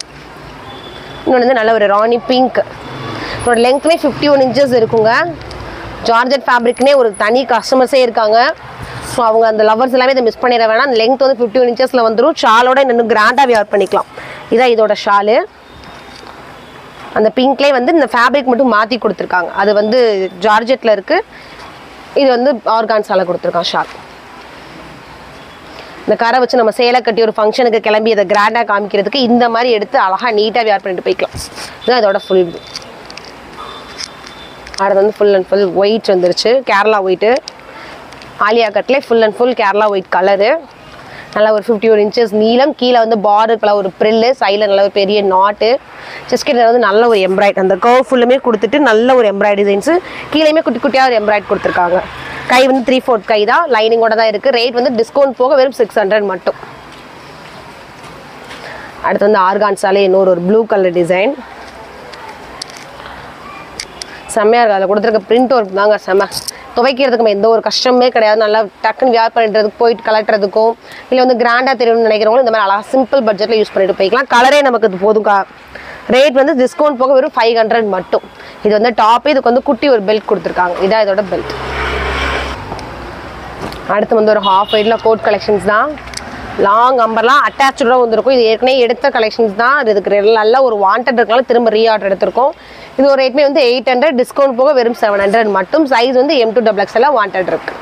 இன்னொன்று வந்து நல்ல ஒரு ராணி பிங்க். இதோட லெங்க்மே 51 inches இருக்குங்க. ஜார்ஜெட் ஃபேப்ரிக்னே ஒரு தனி கஸ்டமர்ஸே இருக்காங்க. ஸோ அவங்க அந்த லவர்ஸ் எல்லாமே இதை மிஸ் பண்ணிட வேணாம். அந்த லெங்க் வந்து 51 inches வந்துடும். ஷாலோட இன்னும் கிராண்டாக வியர் பண்ணிக்கலாம். இதான் இதோட ஷாலு. அந்த பிங்க்லேயே வந்து இந்த ஃபேப்ரிக் மட்டும் மாற்றி கொடுத்துருக்காங்க. அது வந்து ஜார்ஜெட்டில் இருக்குது, இது வந்து ஆர்கான்ஸால கொடுத்துருக்கான் ஷால். இந்த கரை வச்சு நம்ம சேலை கட்டி ஒரு ஃபங்க்ஷனுக்கு கிளம்பி அதை கிராண்டாக காமிக்கிறதுக்கு இந்த மாதிரி எடுத்து அழகாக நீட்டாக வியர் பண்ணிட்டு போய்க்கலாம். இதுதான் இதோட ஃபுல் வியூ. அடுத்து வந்து ஃபுல் அண்ட் ஃபுல் ஒயிட் வந்துருச்சு, கேரளா ஒயிட்டு. ஆலியா கட்லேயே full and full Kerala white colour. நல்லா ஒரு 51 inches நீளம். கீழே வந்து பார்டருக்குள்ள ஒரு ப்ரில்லு, சைடில் நல்ல ஒரு பெரிய நாட்டு, செஸ்கிட்ட வந்து நல்ல ஒரு எம்ப்ராய்ட், அந்த கர்வ் ஃபுல்லுமே கொடுத்துட்டு நல்ல ஒரு எம்ப்ராய்ட் டிசைன்ஸு. கீழேயுமே குட்டி குட்டியாக ஒரு எம்ப்ராய்ட் கொடுத்துருக்காங்க. கை வந்து 3/4 கை தான், லைனிங்கோட தான் இருக்குது. ரேட் வந்து டிஸ்கவுண்ட் போக வெறும் 600 மட்டும். அடுத்து வந்து ஆர்கான்ஸாலே இன்னொரு ஒரு ப்ளூ கலர் டிசைன் செம்மையாக இருக்குது. அதில் கொடுத்துருக்க பிரிண்ட் ஒர்க் தாங்க செம்ம. துவைக்கிறதுக்கு எந்த ஒரு கஷ்டமே கிடையாது. நல்லா டக்குன்னு வியர் பண்ணுறதுக்கு, போயிட்டு கலட்டுறதுக்கும், இல்லை வந்து கிராண்டாக தெரியணும்னு நினைக்கிறவங்களும் இந்த மாதிரி அழகாக சிம்பிள் பட்ஜெட்டில் யூஸ் பண்ணிட்டு போய்க்கலாம். கலரே நமக்கு இது போதும்க்கா. ரேட் வந்து டிஸ்கவுண்ட் போக வெறும் 500 மட்டும். இது வந்து டாப்பு, இதுக்கு வந்து குட்டி ஒரு பெல்ட் கொடுத்துருக்காங்க. இதான் இதோட பெல்ட். அடுத்து வந்து ஒரு ஹாஃப் ஒயிட்டில் கோட் கலெக்ஷன்ஸ் தான். லாங் அம்பர்லாம் அட்டாச்சாக வந்துருக்கும். இது ஏற்கனவே எடுத்த கலெக்ஷன்ஸ் தான். இதுக்கு நல்லா ஒரு வாண்டட் இருக்கனால திரும்ப ரீஆர்டர் எடுத்திருக்கோம். இது ஒரு ரேட்மே வந்து 800, டிஸ்கவுண்ட் போக வெறும் 700 மட்டும். சைஸ் வந்து M2XX வாண்டட் இருக்கு.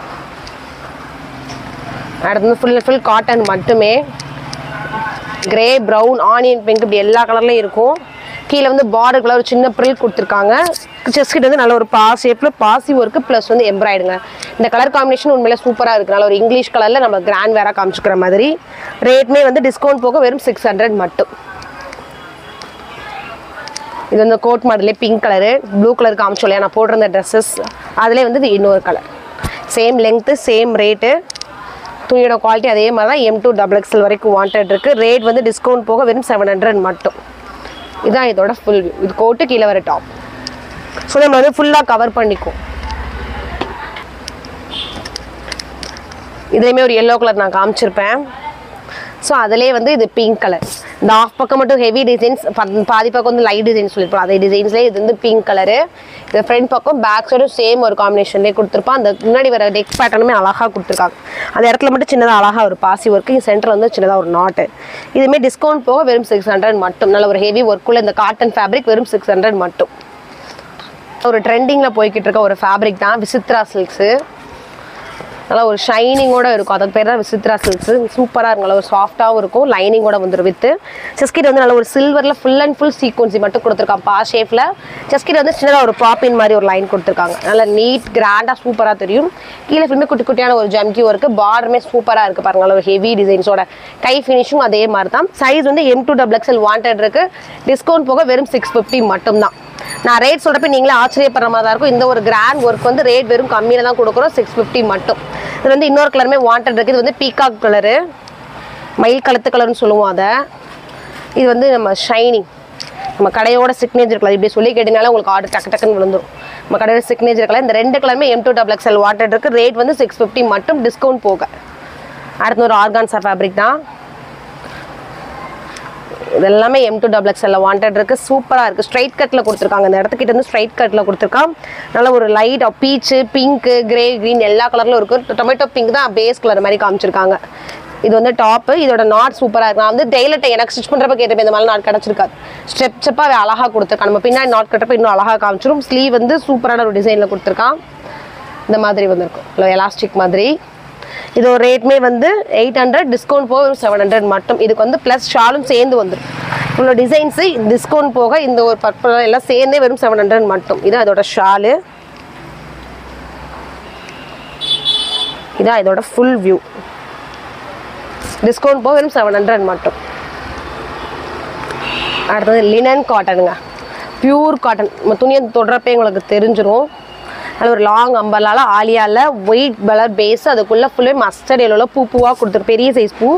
அடுத்து வந்து ஃபுல் அண்ட் ஃபுல் காட்டன் மட்டுமே. கிரே, ப்ரௌன், ஆனியன் பிங்க், இப்படி எல்லா கலர்லையும் இருக்கும். கீழே வந்து பார்டர் கலர் ஒரு சின்ன ப்ரில் கொடுத்துருக்காங்க. செஸ்ட் கிட்ட வந்து நல்ல ஒரு ஷேப்பில் பாசி ஒர்க்கு ப்ளஸ் வந்து எம்ப்ராய்டுங்க. இந்த கலர் காம்பினேஷன் உண்மையில சூப்பராக இருக்குது. நல்ல ஒரு இங்கிலீஷ் கலரில் நம்ம கிராண்ட் வேராக காமிச்சிக்கிற மாதிரி. ரேட்மே வந்து டிஸ்கவுண்ட் போக வெறும் 600 மட்டும். இது வந்து கோட் மாடலே பிங்க் கலரு, ப்ளூ கலர் காமிச்சோம் இல்லையா நான் போட்டிருந்த ட்ரெஸ்ஸஸ், அதிலே வந்து இது இன்னொரு கலர். Same length, same rate. துணியோட குவாலிட்டி அதே மாதிரி தான். M2XX வரைக்கும் வாண்டட் இருக்குது. ரேட் வந்து டிஸ்கவுண்ட் போக வெறும் 700 மட்டும். இதுதான் இதோட ஃபுல் வியூ. இது கோட்டு, கீழே வர டாப். ஸோ நம்ம வந்து ஃபுல்லாக கவர் பண்ணிக்கும். இதுலேயுமே ஒரு எல்லோ கலர் நான் காமிச்சிருப்பேன். ஸோ அதிலே வந்து இது பிங்க் கலர். இந்த ஆஃப் பக்கம் மட்டும் ஹெவி டிசைன்ஸ், பாதி பக்கம் வந்து லைட் டிசைன்ஸ் சொல்லியிருப்போம். அதே டிசைன்ஸ்லேயே இது வந்து பிங்க் கலரு. இது ஃப்ரண்ட் பக்கம், பேக் சைடும் சேம் ஒரு காம்பினேஷன்லேயே கொடுத்துருப்பான். அந்த முன்னாடி வர நெக் பேட்டர்னுமே அழகாக கொடுத்துருக்காங்க. அந்த இடத்துல மட்டும் சின்னதாக அழகாக ஒரு பாசி ஒர்க்கு, சென்டரில் வந்து சின்னதாக ஒரு நாட்டு. இதுவுமே டிஸ்கவுண்ட் போக வெறும் 600 மட்டும். நல்ல ஒரு ஹெவி ஒர்க்குள்ள இந்த காட்டன் ஃபேப்ரிக் வெறும் 600 மட்டும். ஒரு ட்ரெண்டிங்கில் போய்கிட்டு இருக்க ஒரு ஃபேப்ரிக் தான் விசித்ரா சில்க்ஸு. நல்லா ஒரு ஷைனிங்கோட இருக்கும். அதுக்கு பேர் தான் விசித்ரா சில்க்ஸ். சூப்பராக இருக்கும். நல்லா ஒரு சாஃப்டாகவும் இருக்கும். லைனிங்கோட வந்துடும் வித்து. செஸ்கிட் வந்து நல்ல ஒரு சில்வரில் ஃபுல் அண்ட் ஃபுல் சீக்வன்சி மட்டும் கொடுத்துருக்காங்க. பா ஷேப்பில் செஸ்கிட் வந்து சின்னதாக ஒரு பாப்பின் மாதிரி ஒரு லைன் கொடுத்துருக்காங்க. நல்லா நீட் கிராண்டாக சூப்பராக தெரியும். கீழே ஃபுல்லுமே குட்டி குட்டியான ஒரு ஜம்கி ஒர்க்கு. பார்டருமே சூப்பராக இருக்குது பாருங்க. நல்ல ஒரு ஹெவி டிசைன்ஸோட. கை ஃபினிஷும் அதே மாதிரி தான். சைஸ் வந்து M2XXL வாண்டட் இருக்குது. டிஸ்கவுண்ட் போக வெறும் 650 மட்டும்தான். நான் ரேட் சொல்கிறப்ப நீங்களே ஆச்சரியப்படுற மாதிரி தான் இருக்கும். இந்த ஒரு கிராண்ட் ஒர்க் வந்து ரேட் வெறும் கம்மியில் தான் கொடுக்குறோம். 650 மட்டும். இது வந்து இன்னொரு கலருமே வாண்டட் இருக்குது. இது வந்து பீகாக் கலரு, மயில் கழுத்து கலர்னு சொல்லுவோம் அதை. இது வந்து நம்ம ஷைனிங், நம்ம கடையோட சிக்னேச்சர் கலர். இப்படி சொல்லி கேட்டீங்கனால உங்களுக்கு ஆர்டர் டக்கு டக்குன்னு விழுந்துடும். நம்ம கடையோட சிக்னேச்சர் கலர். இந்த 2 கலருமே M2XXL வாண்டட் இருக்குது. ரேட் வந்து 650 மட்டும் டிஸ்கவுண்ட் போக. அடுத்து ஒரு ஆர்கான்சா ஃபேப்ரிக் தான். இது எல்லாமே M2XXL வாண்டட் இருக்குது. சூப்பராக இருக்குது. ஸ்ட்ரைட் கட்டில் கொடுத்துருக்காங்க. இந்த இடத்துக்கிட்ட வந்து ஸ்ட்ரைட் கட்டில் கொடுத்துருக்கான். நல்ல ஒரு light beach, pink, grey, green எல்லா கலர்லும் இருக்குது. டொமேட்டோ பிங்க் தான் பேஸ் கலர் மாதிரி காமிச்சிருக்காங்க. இது வந்து டாப்பு. இதோட நாட் சூப்பராக இருக்குது. நான் வந்து டெய்லர்ட்ட எனக்கு ஸ்டிச் பண்ணுறப்ப கேட்டப்போ இந்த மாதிரி நாட் கிடச்சிருக்காது. ஸ்டெப்பாக அழகாக கொடுத்துருக்கான். நம்ம பின்னாடி நாட் கட்டுறப்ப இன்னும் அழகாக காமிச்சிடும். ஸ்லீவ் வந்து சூப்பரான ஒரு டிசைனில் கொடுத்துருக்கான். இந்த மாதிரி வந்துருக்கும். இல்லை எலாஸ்டிக் மாதிரி. இது ஒரு ரேட்மே வந்து 800. டிஸ்கவுண்ட் போக 700 மட்டும். இதுக்கு வந்து ப்ளஸ் ஷாலும் சேர்ந்து வந்துடும். இவ்வளோ டிசைன்ஸு டிஸ்கவுண்ட் போக இந்த ஒரு பர்பிள் எல்லாம் சேர்ந்தே வெறும் 700 மட்டும். இதான் இதோட ஷாலு. இதான் இதோட ஃபுல் வியூ. டிஸ்கவுண்ட் போக வெறும் 700 மட்டும். அடுத்தது லினன் காட்டனுங்க. Pure cotton. நம்ம துணியை தொடுறப்பே உங்களுக்கு தெரிஞ்சிடும். அதில் ஒரு லாங் அம்பர்லால ஆலியாவில் ஒயிட் கலர் பேஸ். அதுக்குள்ளே ஃபுல்லே மஸ்டர்ட் எல்லோவில் பூவாக கொடுத்துருக்கு. பெரிய சைஸ் பூ.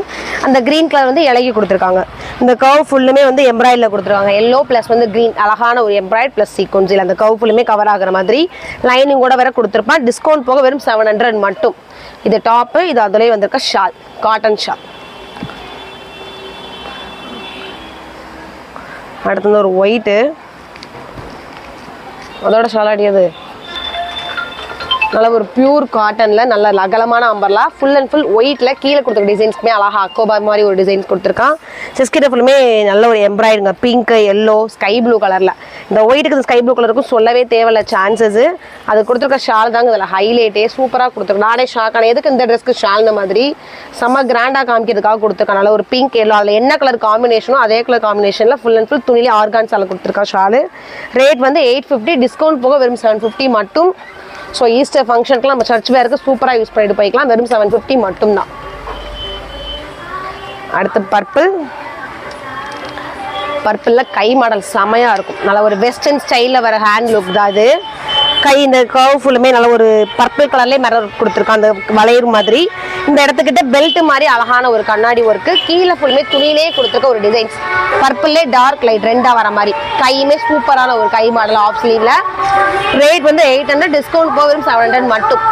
அந்த க்ரீன் கலர் வந்து இலகி கொடுத்துருக்காங்க. இந்த கர்வ் ஃபுல்லுமே வந்து எம்ப்ராய்டில் கொடுத்துருக்காங்க. எல்லோ ப்ளஸ் வந்து க்ரீன் அழகான ஒரு எம்ப்ராய்ட் ப்ளஸ் சீக்வன்ஸில் அந்த கர்வ் ஃபுல்லுமே கவர் ஆகிற மாதிரி லைனிங் கூட வேற கொடுத்துருப்பான். டிஸ்கவுண்ட் போக வெறும் 700 மட்டும். இது டாப்பு. இது அதுலேயே வந்திருக்க ஷால், காட்டன் ஷால். அடுத்தது ஒரு ஒயிட்டு. அதோட ஷால் அடியாது. நல்ல ஒரு பியூர் காட்டனில் நல்ல அகலமான அம்பர்லா. ஃபுல் அண்ட் ஃபுல் ஒயிட்டில் கீழே கொடுத்துருக்க டிசைன்ஸ்க்குமே அழகாக அக்கோபா மாதிரி ஒரு டிசைன்ஸ் கொடுத்துருக்கான். செஸ்கிட்ட ஃபுல்லுமே நல்ல ஒரு எம்ப்ராய்டுங்க. பிங்க்கு, எல்லோ, ஸ்கை ப்ளூ கலரில். இந்த ஒயிட்டுக்கு இந்த ஸ்கை ப்ளூ கலருக்கும் சொல்லவே தேவையில்ல சான்சஸ். அது கொடுத்துருக்க ஷால் தாங்க இதில் ஹைலைட்டே. சூப்பராக கொடுத்துருக்கு. நானே ஷாக் ஆனால் எதுக்கு இந்த ட்ரெஸ்க்கு ஷால்ன மாதிரி செம்ம கிராண்டாக காமிக்கிறதுக்காக கொடுத்துருக்கான். நல்ல ஒரு பிங்க், எல்லோ. அதில் என்ன கலர் காம்பினேஷனோ அதே கலர் காம்பினேஷனில் ஃபுல் அண்ட் ஃபுல் துணியிலே ஆர்கான்ஸால் கொடுத்துருக்கா ஷாலு. ரேட் வந்து 850. டிஸ்கவுண்ட் போக வெறும் 750 மட்டும். ஸோ ஈஸ்டர் ஃபங்க்ஷனுக்குலாம் நம்ம சர்ச் வேருக்கு சூப்பராக யூஸ் பண்ணிட்டு போய்க்கலாம். வெறும் 750 மட்டும்தான். அடுத்து பர்பிள். பர்பிளில் கை மாடல் செமையாக இருக்கும். நல்ல ஒரு வெஸ்டர்ன் ஸ்டைலில் வர ஹேண்ட் லுக் தான் இது. கை இந்த கர்வ் ஃபுல்லுமே நல்ல ஒரு பர்பிள் கலர்லேயே மிரர் கொடுத்துருக்கான். அந்த வளையர் மாதிரி. இந்த இடத்துக்கிட்ட பெல்ட் மாதிரி அழகான ஒரு கண்ணாடி ஒர்க்கு. கீழே ஃபுல்லுமே துணியிலே கொடுத்துருக்க ஒரு டிசைன்ஸ். பர்பிள்லே டார்க் லைட் ரெண்டாக வர மாதிரி. கையுமே சூப்பரான ஒரு கை மாடல் ஆஃப் ஸ்லீவ்ல. ரேட் வந்து 800. டிஸ்கவுண்ட் போக வெறும் 700 மட்டும்.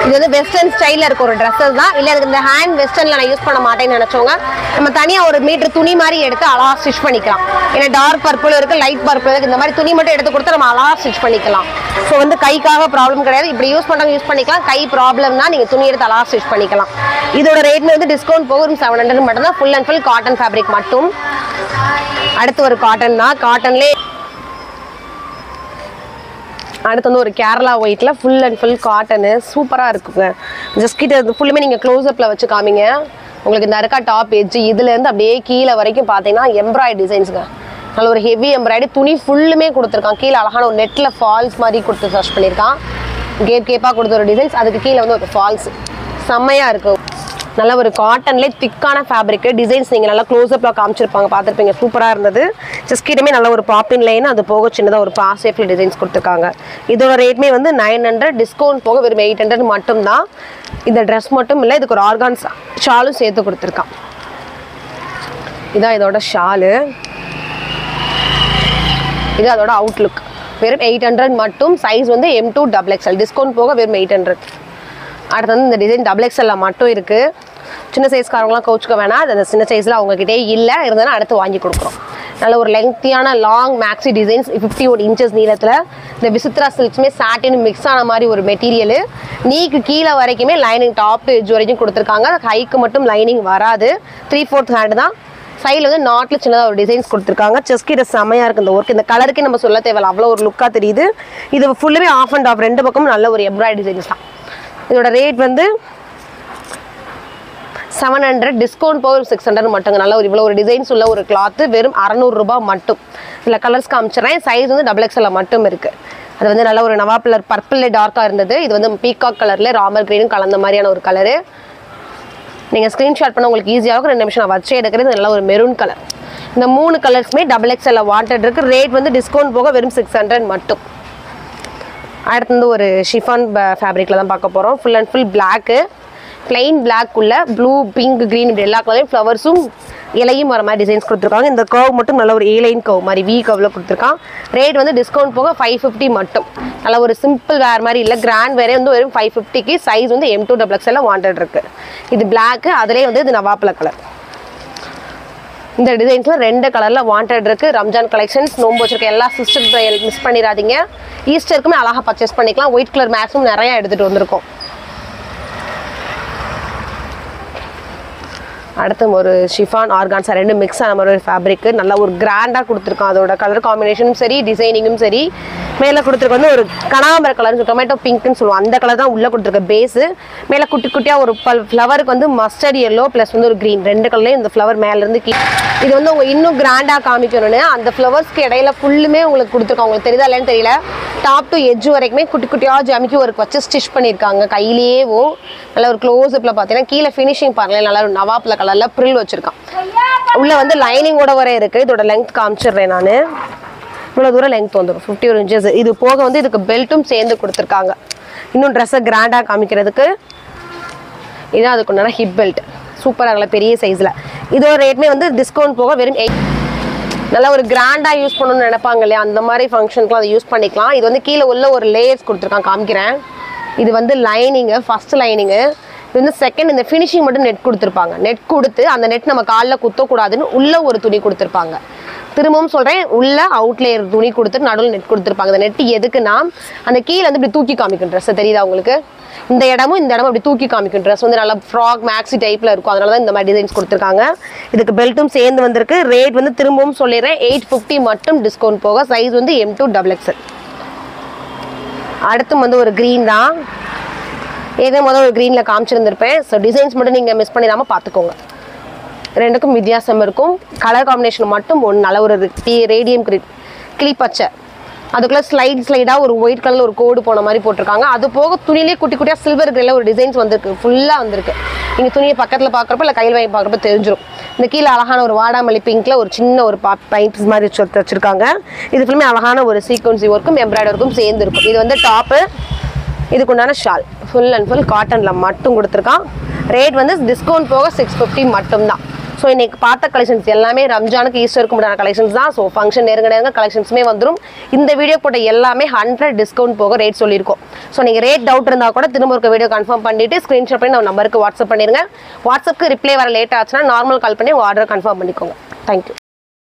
இது வந்து வெஸ்டர்ன் ஸ்டைலில் இருக்க ஒரு ட்ரெஸ்ஸஸ் தான். இல்லை எனக்கு இந்த ஹேண்ட் வெஸ்டர்னில் நான் யூஸ் பண்ண மாட்டேன்னு நினச்சவங்க நம்ம தனியாக ஒரு மீட்டர் துணி மாதிரி எடுத்து அழகாக ஸ்டிச் பண்ணிக்கலாம். ஏன்னா டார்க் பர்பிள் இருக்குது, லைட் பர்பிள் இருக்குது. இந்த மாதிரி துணி மட்டும் எடுத்து கொடுத்து நம்ம அழகாக ஸ்டிச் பண்ணிக்கலாம். ஸோ வந்து கைக்காக ப்ராப்ளம் கிடையாது. இப்படி யூஸ் பண்ணுறவங்க யூஸ் பண்ணிக்கலாம். கை ப்ராப்ளம்னா நீங்கள் துணி எடுத்து அழகாக ஸ்டிச் பண்ணிக்கலாம். இதோட ரேட்மே வந்து டிஸ்கவுண்ட் போக ஒரு 700 மட்டும் தான். Full and full cotton fabric மட்டும். அடுத்து ஒரு காட்டன் தான். காட்டன்லேயே அடுத்து வந்து ஒரு கேரளா ஒயிட்ல ஃபுல் அண்ட் ஃபுல் காட்டனு சூப்பராக இருக்குங்க. ஜஸ்ட் கிட்ட ஃபுல்லுமே நீங்கள் க்ளோஸ்அப்பில் வச்சு காமிங்க. உங்களுக்கு இந்த இருக்கா டாப் எட்ஜ் இதுலேருந்து அப்படியே கீழே வரைக்கும் பார்த்தீங்கன்னா எம்ப்ராய்டு டிசைன்ஸுங்க. நல்ல ஒரு ஹெவி எம்ப்ராய்டு. துணி ஃபுல்லுமே கொடுத்துருக்கான். கீழே அழகான ஒரு நெட்டில் ஃபால்ஸ் மாதிரி கொடுத்து சர்ச் பண்ணியிருக்கான். கேப்பாக கொடுத்த ஒரு டிசைன்ஸ். அதுக்கு கீழே வந்து ஒரு ஃபால்ஸ் செம்மையாக இருக்கும். நல்ல ஒரு காட்டன்லேயே திக்கான ஃபேப்ரிக்கு. டிசைன்ஸ் நீங்கள் நல்லா க்ளோஸ்அப்பில் காமிச்சிருப்பாங்க, பார்த்துருப்பீங்க. சூப்பராக இருந்தது. ஜஸ்கிட்டமே நல்ல ஒரு பாப்பின் லைன். அது போக சின்னதாக ஒரு பாசேஃபில் டிசைன்ஸ் கொடுத்துருக்காங்க. இதோட ரேட்மே வந்து 900. டிஸ்கவுண்ட் போக வெறும் 800 மட்டும்தான். இந்த ட்ரெஸ் மட்டும் இல்லை, இதுக்கு ஒரு ஆர்கான்ஸ் ஷாலும் சேர்த்து கொடுத்துருக்கான். இதான் இதோட ஷாலு. இது அதோட அவுட்லுக். வெறும் 800 மட்டும். சைஸ் வந்து M2XXL. டிஸ்கவுண்ட் போக வெறும் 800. அடுத்து வந்து இந்த டிசைன் XXL மட்டும் இருக்குது. சின்ன சைஸ்காரங்களாம் கவுச்சுக்க வேணாம். அந்த சின்ன சைஸில் அவங்ககிட்டே இல்லை, இருந்தாலும் அடுத்து வாங்கி கொடுக்குறோம். நல்ல ஒரு லெங்க்த்தியான லாங் மேக்ஸி டிசைன்ஸ் 51 inches நீளத்தில். இந்த விசித்ரா சில்க்ஸுமே சாட்டின் மிக்ஸ் ஆன மாதிரி ஒரு மெட்டீரியல். நீக்கு கீழே வரைக்குமே லைனிங் டாப் எட்ஜ் வரைக்கும் கொடுத்துருக்காங்க. ஹைக்கு மட்டும் லைனிங் வராது. 3/4 ஹேண்டு தான். சைடில் வந்து நாட்டில் சின்னதாக ஒரு டிசைன்ஸ் கொடுத்துருக்காங்க. செஸ்கிட்ட செம்மையாக இருக்குது இந்த ஒர்க். இந்த கலருக்கே நம்ம சொல்ல தேவையில்ல, அவ்வளோ ஒரு லுக்காக தெரியுது. இது ஃபுல்லுமே ஆஃப் அண்ட் ஆஃப். ரெண்டு பக்கமும் நல்ல ஒரு எம்ப்ராய்டரி டிசைன்ஸ் தான். இதோட ரேட் வந்து 700, டிஸ்கவுண்ட் போக 600 மட்டுங்க. நல்ல ஒரு இவ்வளோ ஒரு டிசைன்ஸ் உள்ள ஒரு கிளாத்து வெறும் 600 ரூபாய் மட்டும். இதில் கலர்ஸ் காமிச்சிடறேன். சைஸ் வந்து XXL மட்டும் இருக்குது. அது வந்து நல்ல ஒரு நவாப் கலர் பர்பிள் டார்க்காக இருந்தது. இது வந்து பீகாக் கலரில் ராமர் கிரீனும் கலந்த மாதிரியான ஒரு கலரு. நீங்கள் ஸ்க்ரீன்ஷாட் பண்ண உங்களுக்கு ஈஸியாக 2 நிமிஷம் நான் வச்சு எடுக்கிறது. நல்ல ஒரு மெரூன் கலர். இந்த 3 கலர்ஸுமே XXL வாண்டட் இருக்குது. ரேட் வந்து டிஸ்கவுண்ட் போக வெறும் 600 மட்டும். அடுத்து வந்து ஒரு ஷிஃபான் ஃபேப்ரிக்கில் தான் பார்க்க போகிறோம். Full and full black, plain black உள்ள ப்ளூ, பிங்க், க்ரீன் இப்படி எல்லா கலரையும் ஃப்ளவர்ஸும் இலையும் வர மாதிரி டிசைன்ஸ் கொடுத்துருக்காங்க. இந்த கர்வ் மட்டும் நல்ல ஒரு ஏலைன் கர்வ் மாதிரி வி கர்வில் கொடுத்துருக்கான். ரேட் வந்து டிஸ்கவுண்ட் போக 550 மட்டும். நல்ல ஒரு சிம்பிள் வேர் மாதிரி இல்லை, கிராண்ட் வேரே வந்து வெறும் 550க்கு. சைஸ் வந்து M2XXL வாண்டட் இருக்குது. இது பிளாக்கு, அதிலே வந்து இது நவாப்ல கலர். இந்த டிசைன்ஸில் 2 கலரில் வாண்டட் இருக்குது. ரம்ஜான் கலெக்ஷன்ஸ் நோம்பு வச்சிருக்க எல்லா சிஸ்டர் மிஸ் பண்ணிடாதீங்க. ஈஸ்டருக்குமே அழகாக பர்ச்சேஸ் பண்ணிக்கலாம். ஒயிட் கலர் மேக்ஸும் நிறையா எடுத்துகிட்டு வந்திருக்கோம். அடுத்து ஒரு ஷிஃபான் ஆர்கான்ஸா 2 மிக்ஸ் ஆன மாதிரி ஒரு ஃபேப்ரிக்கு. நல்லா ஒரு கிராண்டாக கொடுத்துருக்கோம். அதோட கலர் காம்பினேஷனும் சரி, டிசைனிங்கும் சரி. மேலே கொடுத்துருக்க வந்து ஒரு கனகாம்பர கலர், டொமேட்டோ பிங்க்னு சொல்லுவோம், அந்த கலர் தான் உள்ளே கொடுத்துருக்க பேஸு. மேலே குட்டி குட்டியாக ஒரு ஃப்ளவருக்கு வந்து மஸ்டர்ட் எல்லோ ப்ளஸ் வந்து ஒரு க்ரீன், 2 கலர்லேயும் இந்த ஃப்ளவர் மேலேருந்து இது வந்து உங்கள் இன்னும் கிராண்டாக காமிக்கணும்னு அந்த ஃப்ளவர்ஸ்க்கு இடையில ஃபுல்லுமே உங்களுக்கு கொடுத்துருக்காங்க. உங்களுக்கு தெரியுதா இல்லைன்னு தெரியல. டாப் டு எட்ஜ் வரைக்குமே குட்டி குட்டியாக ஜமிக்கி ஒர்க் வச்சு ஸ்டிச் பண்ணியிருக்காங்க கையிலேயேவும். நல்லா ஒரு க்ளோஸ்அப்பில் பார்த்தீங்கன்னா கீழே ஃபினிஷிங் பாருங்களேன். நல்லா ஒரு நவாப்பில் கலரில் ப்ரில் வச்சுருக்கான். உள்ளே வந்து லைனிங்கோட வர இருக்குது. இதோட லெங்த் காமிச்சிடுறேன் நான். இவ்வளோ தூரம் லெங்த் வந்துடும், 51 inches. இது போக வந்து இதுக்கு பெல்ட்டும் சேர்ந்து கொடுத்துருக்காங்க. இன்னும் ட்ரெஸ்ஸை கிராண்டாக காமிக்கிறதுக்கு இதுதான் அதுக்குண்டான ஹிப் பெல்ட். சூப்பராக இருக்கல, பெரிய சைஸில். இதோட ரேட்மே வந்து டிஸ்கவுண்ட் போக வெறும் 8. நல்லா ஒரு கிராண்டாக யூஸ் பண்ணணும்னு நினைப்பாங்க இல்லையா, அந்த மாதிரி ஃபங்க்ஷனுக்குலாம் அதை யூஸ் பண்ணிக்கலாம். இது வந்து கீழே உள்ள ஒரு லேயர்ஸ் கொடுத்துருக்கான், காமிக்கிறேன். இது வந்து லைனிங்கு, ஃபர்ஸ்ட் லைனிங்கு. இது வந்து செகண்ட் இந்த ஃபினிஷிங் மட்டும் நெட் கொடுத்துருப்பாங்க. நெட் கொடுத்து அந்த நெட் நம்ம காலில் குத்தக்கூடாதுன்னு உள்ள ஒரு துணி கொடுத்துருப்பாங்க. திரும்பவும் சொல்கிறேன், உள்ள அவுட்லேயர் துணி கொடுத்துட்டு நடுவில் நெட் கொடுத்துருப்பாங்க. அந்த நெட் எதுக்குன்னா அந்த கீழே வந்து இப்படி தூக்கி காமிக்கும் ட்ரெஸ்ஸை, தெரியுதா உங்களுக்கு? இந்த இடமும் அப்படி தூக்கி காமிக்கும். ட்ரெஸ் வந்து நல்லா ஃப்ராக் மேக்ஸி டைப்பில் இருக்கும். அதனால தான் இந்த மாதிரி டிசைன்ஸ் கொடுத்துருக்காங்க. இதுக்கு பெல்ட்டும் சேர்ந்து வந்திருக்கு. ரேட் வந்து திரும்பவும் சொல்லிடுறேன், 850 மட்டும் டிஸ்கவுண்ட் போக. சைஸ் வந்து M2XXL. அடுத்து வந்து ஒரு க்ரீன் தான். முதல் ஒரு க்ரீனில் காமிச்சிருந்திருப்பேன். ஸோ டிசைன்ஸ் மட்டும் நீங்கள் மிஸ் பண்ணிடாமல் பார்த்துக்கோங்க. 2க்கும் வித்தியாசம் இருக்கும். கலர் காம்பினேஷன் மட்டும் ஒன்று. நல்ல ஒரு ரேடியம் கிளி பச்சை, அதுக்குள்ளே ஸ்லைடாக ஒரு ஒயிட் கலரில் ஒரு கோடு போன மாதிரி போட்டிருக்காங்க. அது போக துணியிலே குட்டி குட்டியாக சில்வர் கிரேல ஒரு டிசைன்ஸ் வந்திருக்கு, ஃபுல்லாக வந்திருக்கு. நீங்கள் துணியை பக்கத்தில் பார்க்குறப்ப இல்லை கையில் வாங்கி பார்க்குறப்ப தெரிஞ்சிடும். இந்த கீழே அழகான ஒரு வாடாமல்லி பிங்க்கில் ஒரு சின்ன ஒரு பைப்ஸ் மாதிரி வச்சுருக்காங்க. இது ஃபுல்லுமே அழகான ஒரு சீக்வன்சி ஒர்க்கும் எம்ப்ராய்டரி ஒர்க்கும் சேர்ந்துருக்கும். இது வந்து டாப்பு, இதுக்குண்டான ஷால் ஃபுல் அண்ட் ஃபுல் காட்டனில் மட்டும் கொடுத்துருக்கான். ரேட் வந்து டிஸ்கவுண்ட் போக 650 மட்டும்தான். ஸோ இன்றைக்கி பார்த்த கலெக்ஷன்ஸ் எல்லாமே ரம்ஜானுக்கு ஈஸ்டருக்கு முன்னாடி கலெக்ஷன்ஸ் தான். ஸோ ஃபங்க்ஷன் நெருங்க கலெக்ஷன்ஸுமே வந்துடும். இந்த வீடியோ போட்ட எல்லாமே 100 டிஸ்கவுண்ட் போக ரேட் சொல்லியிருக்கோம். ஸோ நீங்கள் ரேட் டவுட் இருந்தால் கூட திரும்ப ஒரு வீடியோ கன்ஃபார்ம் பண்ணிவிட்டு ஸ்க்ரீன்ஷாட் பண்ணி நம்ம நம்பருக்கு வாட்ஸ்அப் பண்ணிடுங்க. வாட்ஸ்அப்புக்கு ரிப்ளை வர லேட் ஆச்சுன்னா நார்மல் கால் பண்ணி உங்கள் ஆர்டர் கன்ஃபார்ம் பண்ணிக்கோங்க. தேங்க்யூ.